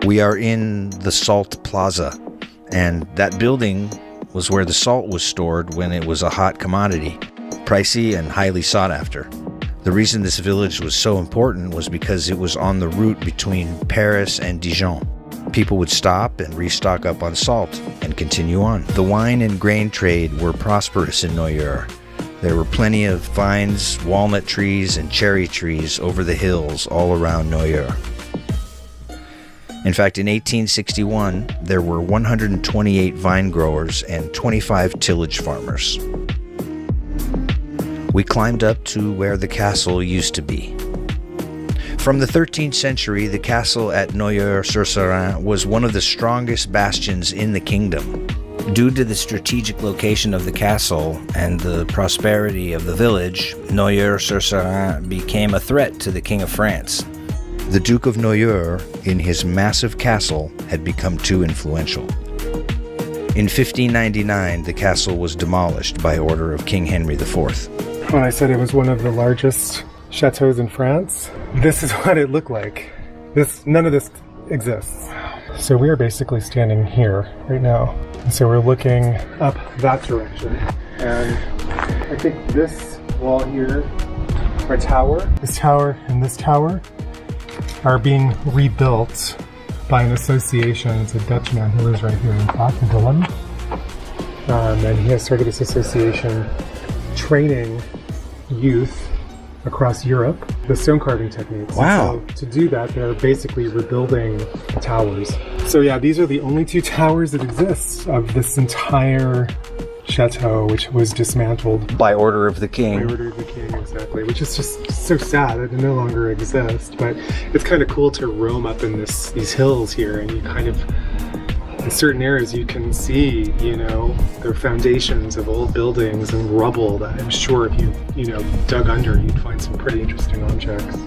We are in the Salt Plaza, and that building was where the salt was stored when it was a hot commodity, pricey and highly sought after. The reason this village was so important was because it was on the route between Paris and Dijon. People would stop and restock up on salt and continue on. The wine and grain trade were prosperous in Noyers. There were plenty of vines, walnut trees, and cherry trees over the hills all around Noyers. In fact, in 1861, there were 128 vine growers and 25 tillage farmers. We climbed up to where the castle used to be. From the 13th century, the castle at Noyers-sur-Serein was one of the strongest bastions in the kingdom. Due to the strategic location of the castle and the prosperity of the village, Noyers-sur-Serein became a threat to the King of France. The Duke of Noyers, in his massive castle, had become too influential. In 1599, the castle was demolished by order of King Henry IV. When I said it was one of the largest chateaus in France, this is what it looked like. None of this exists. So we are basically standing here right now. And so we're looking up that direction. And I think this wall here, our tower, this tower and this tower are being rebuilt by an association. It's a Dutchman who lives right here in Dylan. And he has started this association training youth across Europe the stone carving techniques. Wow. So to do that, they're basically rebuilding towers. So yeah, these are the only two towers that exist of this entire chateau, which was dismantled By order of the king. by order of the king, exactly. Which is just so sad that it no longer exists. But it's kind of cool to roam up in these hills here, and you kind of, in certain areas, you can see, the foundations of old buildings and rubble that I'm sure if you dug under, you'd find some pretty interesting objects.